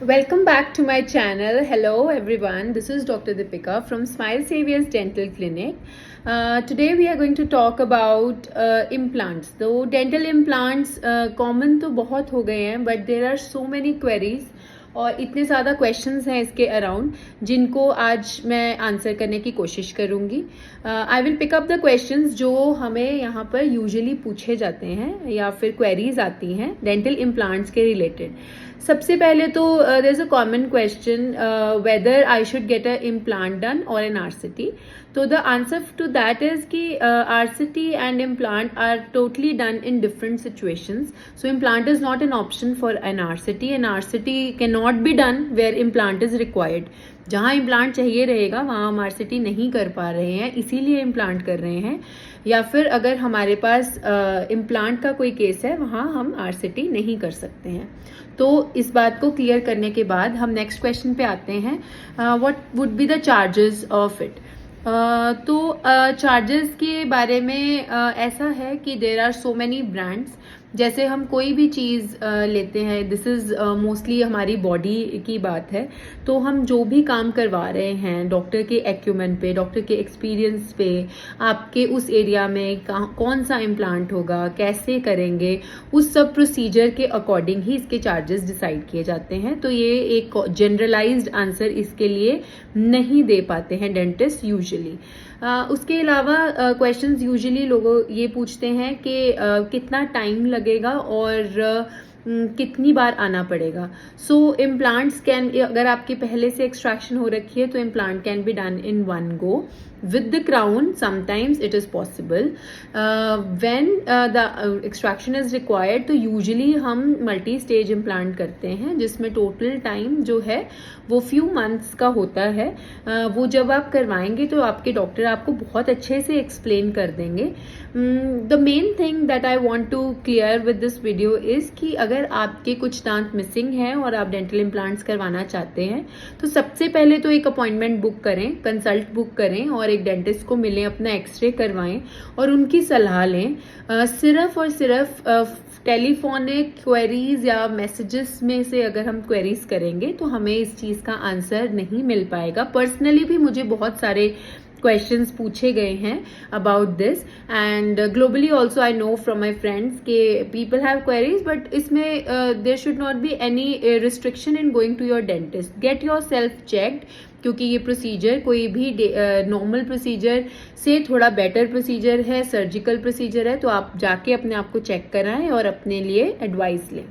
Welcome back to my channel. Hello everyone, this is Dr. Deepika from Smile Saviors Dental Clinic. Today we are going to talk about implants. Though dental implants common तो बहुत हो गए हैं, but there are so many queries और इतने ज़्यादा questions हैं इसके अराउंड जिनको आज मैं आंसर करने की कोशिश करूँगी. I will pick up the questions जो हमें यहाँ पर यूजुअली पूछे जाते हैं या फिर क्वेरीज आती हैं डेंटल इम्प्लांट्स के रिलेटेड. सबसे पहले तो there is a common question whether I should get a implant done और एन आरसीटी. तो the answer to that is कि RCT and implant are totally done in different situations. So implant is not an option for an RCT. An RCT can not be done where implant is required. जहाँ implant चाहिए रहेगा वहाँ हम RCT नहीं कर पा रहे हैं, इसीलिए इम्प्लांट कर रहे हैं. या फिर अगर हमारे पास इम्प्लांट का कोई केस है वहाँ हम आरसीटी नहीं कर सकते हैं. तो इस बात को क्लियर करने के बाद हम नेक्स्ट क्वेश्चन पे आते हैं. What would be the charges of it. तो चार्जेस के बारे में ऐसा है कि there are so many brands. जैसे हम कोई भी चीज़ लेते हैं, दिस इज़ मोस्टली हमारी बॉडी की बात है. तो हम जो भी काम करवा रहे हैं डॉक्टर के एक्यूमेंट पे, डॉक्टर के एक्सपीरियंस पे, आपके उस एरिया में कौन सा इम्प्लांट होगा, कैसे करेंगे, उस सब प्रोसीजर के अकॉर्डिंग ही इसके चार्जेस डिसाइड किए जाते हैं. तो ये एक जनरलाइज्ड आंसर इसके लिए नहीं दे पाते हैं डेंटिस्ट यूजुअली. उसके अलावा क्वेश्चंस यूजुअली लोगों ये पूछते हैं कि कितना टाइम लगेगा और कितनी बार आना पड़ेगा. सो इम्प्लांट्स कैन, अगर आपकी पहले से एक्सट्रैक्शन हो रखी है तो implant can be done in one go. With the crown, sometimes it is possible. When the extraction is required, तो usually हम multi stage implant करते हैं जिसमें total time जो है वो few months का होता है. वो जब आप करवाएंगे तो आपके डॉक्टर आपको बहुत अच्छे से explain कर देंगे. The main thing that I want to clear with this video is कि अगर आपके कुछ दांत मिसिंग हैं और आप डेंटल इम्प्लांट्स करवाना चाहते हैं तो सबसे पहले तो एक अपॉइंटमेंट बुक करें, कंसल्ट बुक करें और एक डेंटिस्ट को मिलें, अपना एक्सरे करवाएं और उनकी सलाह लें. सिर्फ और सिर्फ टेलीफोनिक क्वेरीज या मैसेजेस में से अगर हम क्वेरीज करेंगे तो हमें इस चीज़ का आंसर नहीं मिल पाएगा. पर्सनली भी मुझे बहुत सारे क्वेश्चंस पूछे गए हैं about this and globally also I know from my friends के पीपल हैव क्वेरीज. बट इसमें there should not be any restriction in going to your dentist. Get yourself checked, क्योंकि ये प्रोसीजर कोई भी normal procedure से थोड़ा better procedure है, surgical procedure है. तो आप जाके अपने आप को चेक कराएं और अपने लिए एडवाइस लें.